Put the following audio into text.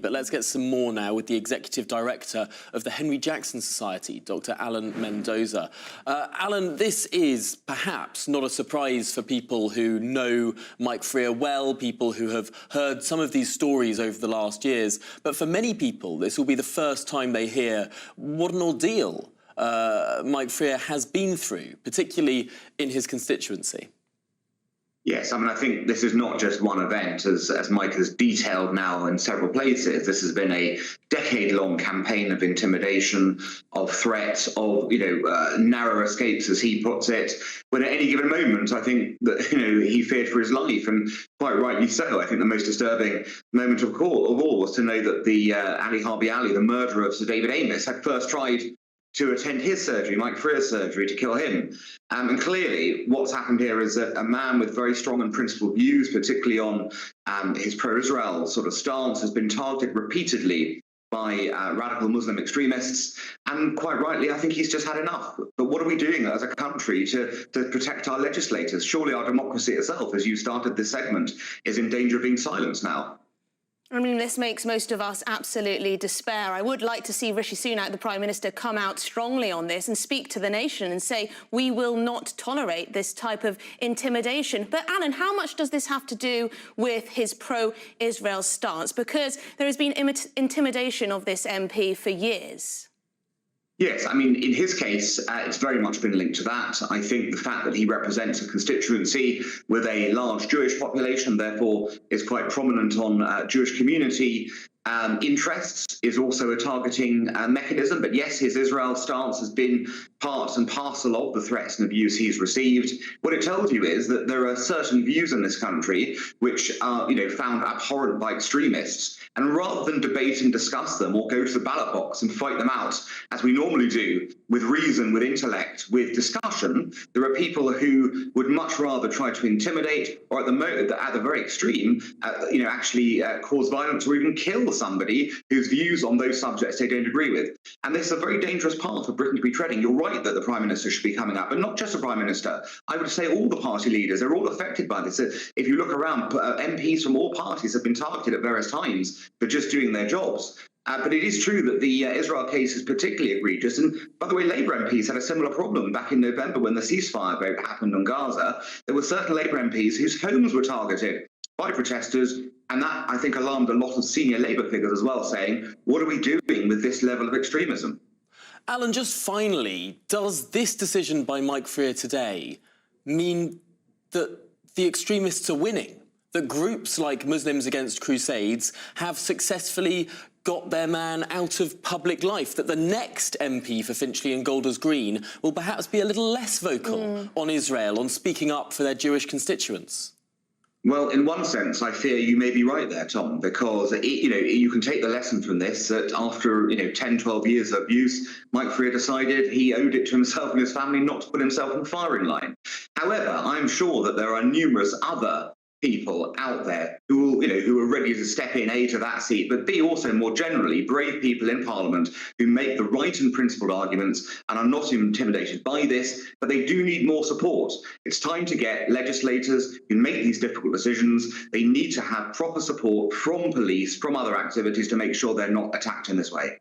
but let's get some more now with the Executive Director of the Henry Jackson Society, Dr. Alan Mendoza. Alan, this is perhaps not a surprise for people who know Mike Freer well, people who have heard some of these stories over the last years, but for many people, this will be the first time they hear what an ordeal Mike Freer has been through, particularly in his constituency. Yes, I mean, I think this is not just one event, as Mike has detailed now in several places. This has been a decade-long campaign of intimidation, of threats, of, narrow escapes, as he puts it. When at any given moment, I think that, he feared for his life, and quite rightly so. I think the most disturbing moment of all was to know that the Ali Harbi Ali, the murderer of Sir David Amess, had first tried to attend his surgery, Mike Freer's surgery, to kill him. And clearly, what's happened here is that a man with very strong and principled views, particularly on his pro-Israel sort of stance, has been targeted repeatedly by radical Muslim extremists. And quite rightly, I think he's just had enough. But what are we doing as a country to protect our legislators? Surely our democracy itself, as you started this segment, is in danger of being silenced now. I mean, this makes most of us absolutely despair. I would like to see Rishi Sunak, the Prime Minister, come out strongly on this and speak to the nation and say, we will not tolerate this type of intimidation. But, Alan, how much does this have to do with his pro-Israel stance? Because there has been intimidation of this MP for years. Yes, I mean, in his case, it's very much been linked to that. I think the fact that he represents a constituency with a large Jewish population, therefore is quite prominent on Jewish community interests, is also a targeting mechanism. But yes, his Israel stance has been part and parcel of the threats and abuse he's received. What it tells you is that there are certain views in this country which are, found abhorrent by extremists. And rather than debate and discuss them or go to the ballot box and fight them out, as we normally do, with reason, with intellect, with discussion, there are people who would much rather try to intimidate or at the very extreme, actually cause violence or even kill somebody whose views on those subjects they don't agree with. And this is a very dangerous path for Britain to be treading. You're right that the Prime Minister should be coming up, but not just the Prime Minister. I would say all the party leaders, they're all affected by this. If you look around, MPs from all parties have been targeted at various times for just doing their jobs. But it is true that the Israel case is particularly egregious. And by the way, Labour MPs had a similar problem back in November when the ceasefire vote happened on Gaza. There were certain Labour MPs whose homes were targeted by protesters. And that, I think, alarmed a lot of senior Labour figures as well, saying, what are we doing with this level of extremism? Alan, just finally, does this decision by Mike Freer today mean that the extremists are winning? That groups like Muslims Against Crusades have successfully got their man out of public life, that the next MP for Finchley and Golders Green will perhaps be a little less vocal on Israel, on speaking up for their Jewish constituents? Well, in one sense, I fear you may be right there, Tom, because, you can take the lesson from this, that after, 10, 12 years of abuse, Mike Freer decided he owed it to himself and his family not to put himself in the firing line. However, I'm sure that there are numerous other people out there who are ready to step in, A, to that seat, but B, also more generally, brave people in Parliament who make the right and principled arguments and are not intimidated by this, but they do need more support. It's time to get legislators who make these difficult decisions. They need to have proper support from police, from other activities to make sure they're not attacked in this way.